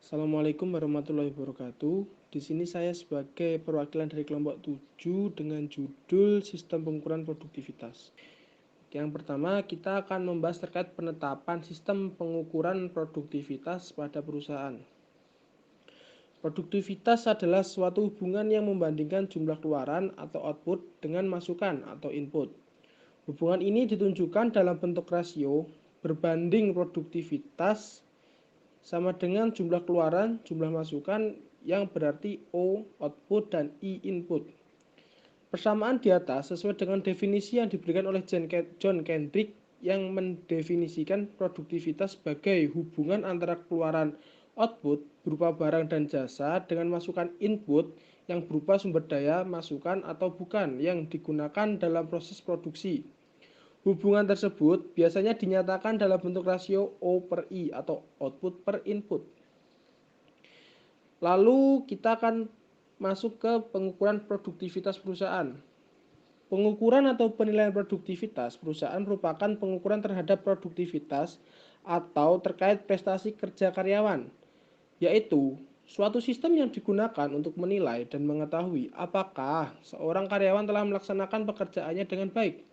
Assalamualaikum warahmatullahi wabarakatuh. Di sini saya sebagai perwakilan dari kelompok 7 dengan judul Sistem Pengukuran Produktivitas. Yang pertama, kita akan membahas terkait penetapan sistem pengukuran produktivitas pada perusahaan. Produktivitas adalah suatu hubungan yang membandingkan jumlah keluaran atau output dengan masukan atau input. Hubungan ini ditunjukkan dalam bentuk rasio berbanding produktivitas sama dengan jumlah keluaran, jumlah masukan yang berarti O output dan I input. Persamaan di atas sesuai dengan definisi yang diberikan oleh John Kendrick yang mendefinisikan produktivitas sebagai hubungan antara keluaran output berupa barang dan jasa dengan masukan input yang berupa sumber daya, masukan atau bukan yang digunakan dalam proses produksi. Hubungan tersebut biasanya dinyatakan dalam bentuk rasio O per I atau output per input. Lalu kita akan masuk ke pengukuran produktivitas perusahaan. Pengukuran atau penilaian produktivitas perusahaan merupakan pengukuran terhadap produktivitas atau terkait prestasi kerja karyawan, yaitu suatu sistem yang digunakan untuk menilai dan mengetahui apakah seorang karyawan telah melaksanakan pekerjaannya dengan baik.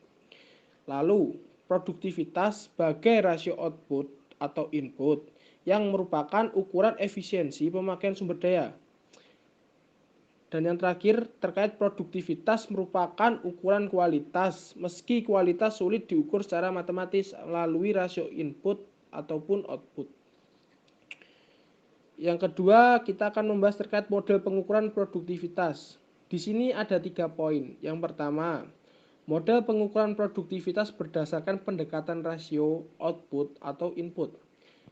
Lalu, produktivitas sebagai rasio output atau input yang merupakan ukuran efisiensi pemakaian sumber daya. Dan yang terakhir, terkait produktivitas merupakan ukuran kualitas, meski kualitas sulit diukur secara matematis melalui rasio input ataupun output. Yang kedua, kita akan membahas terkait model pengukuran produktivitas. Di sini ada 3 poin. Yang pertama, model pengukuran produktivitas berdasarkan pendekatan rasio output atau input.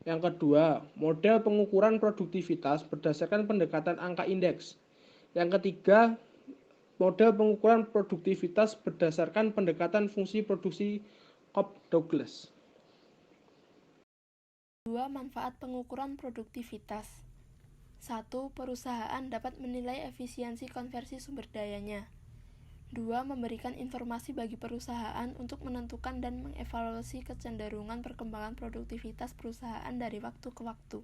Yang kedua, model pengukuran produktivitas berdasarkan pendekatan angka indeks. Yang ketiga, model pengukuran produktivitas berdasarkan pendekatan fungsi produksi Cobb-Douglas. 2. Manfaat pengukuran produktivitas. 1. Perusahaan dapat menilai efisiensi konversi sumber dayanya. 2. Memberikan informasi bagi perusahaan untuk menentukan dan mengevaluasi kecenderungan perkembangan produktivitas perusahaan dari waktu ke waktu.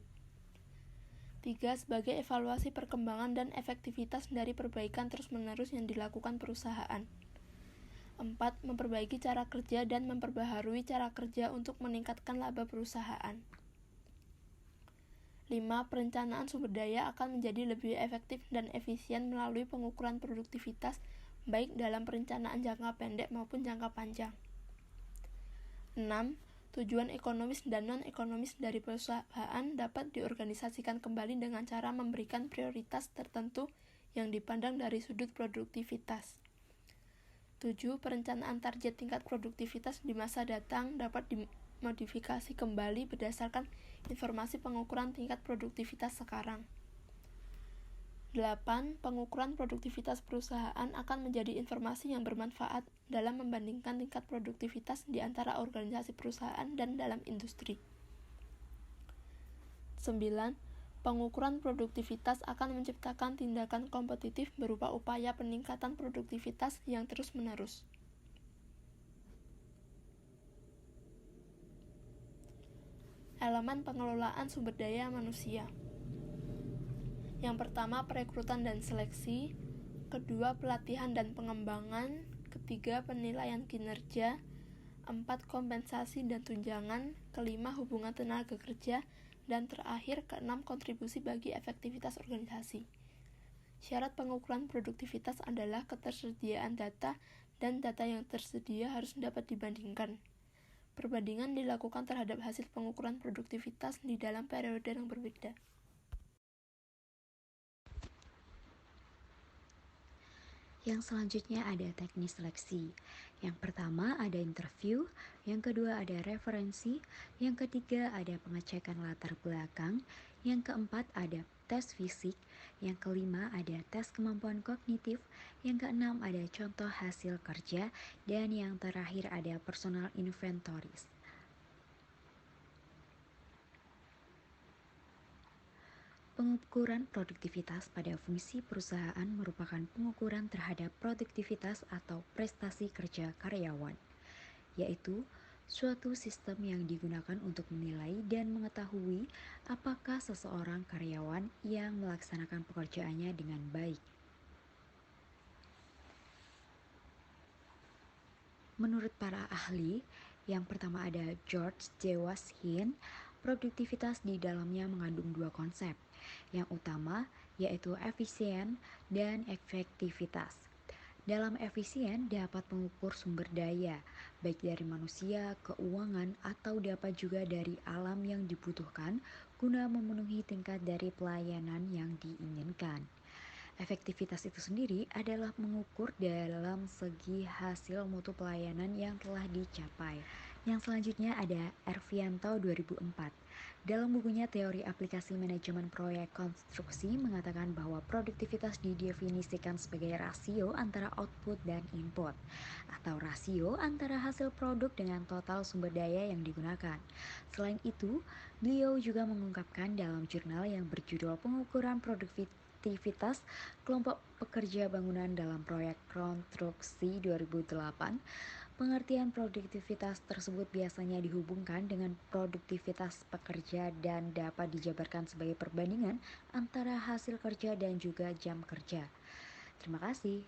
3. Sebagai evaluasi perkembangan dan efektivitas dari perbaikan terus-menerus yang dilakukan perusahaan. 4. Memperbaiki cara kerja dan memperbaharui cara kerja untuk meningkatkan laba perusahaan. 5. Perencanaan sumber daya akan menjadi lebih efektif dan efisien melalui pengukuran produktivitas baik dalam perencanaan jangka pendek maupun jangka panjang. 6. Tujuan ekonomis dan non-ekonomis dari perusahaan dapat diorganisasikan kembali dengan cara memberikan prioritas tertentu yang dipandang dari sudut produktivitas. 7. Perencanaan target tingkat produktivitas di masa datang dapat dimodifikasi kembali berdasarkan informasi pengukuran tingkat produktivitas sekarang. 8. Pengukuran produktivitas perusahaan akan menjadi informasi yang bermanfaat dalam membandingkan tingkat produktivitas di antara organisasi perusahaan dan dalam industri. 9. Pengukuran produktivitas akan menciptakan tindakan kompetitif berupa upaya peningkatan produktivitas yang terus-menerus. Elemen pengelolaan sumber daya manusia. Yang pertama, perekrutan dan seleksi. Kedua, pelatihan dan pengembangan. Ketiga, penilaian kinerja. 4. Kompensasi dan tunjangan. Kelima, hubungan tenaga kerja. Dan terakhir, keenam, kontribusi bagi efektivitas organisasi. Syarat pengukuran produktivitas adalah ketersediaan data, dan data yang tersedia harus dapat dibandingkan. Perbandingan dilakukan terhadap hasil pengukuran produktivitas di dalam periode yang berbeda. Yang selanjutnya ada teknis seleksi. Yang pertama ada interview, yang kedua ada referensi, yang ketiga ada pengecekan latar belakang, yang keempat ada tes fisik, yang kelima ada tes kemampuan kognitif, yang keenam ada contoh hasil kerja, dan yang terakhir ada personal inventories. Pengukuran produktivitas pada fungsi perusahaan merupakan pengukuran terhadap produktivitas atau prestasi kerja karyawan, yaitu suatu sistem yang digunakan untuk menilai dan mengetahui apakah seseorang karyawan yang melaksanakan pekerjaannya dengan baik. Menurut para ahli, yang pertama ada George Dewashin, produktivitas di dalamnya mengandung dua konsep. Yang utama yaitu efisien dan efektivitas. Dalam efisien dapat mengukur sumber daya, baik dari manusia, keuangan, atau dapat juga dari alam yang dibutuhkan guna memenuhi tingkat dari pelayanan yang diinginkan. Efektivitas itu sendiri adalah mengukur dalam segi hasil mutu pelayanan yang telah dicapai. Yang selanjutnya ada Ervianto 2004. Dalam bukunya Teori Aplikasi Manajemen Proyek Konstruksi mengatakan bahwa produktivitas didefinisikan sebagai rasio antara output dan input, atau rasio antara hasil produk dengan total sumber daya yang digunakan. Selain itu, beliau juga mengungkapkan dalam jurnal yang berjudul Pengukuran Produktivitas Kelompok Pekerja Bangunan dalam Proyek Konstruksi 2008, pengertian produktivitas tersebut biasanya dihubungkan dengan produktivitas pekerja dan dapat dijabarkan sebagai perbandingan antara hasil kerja dan juga jam kerja. Terima kasih.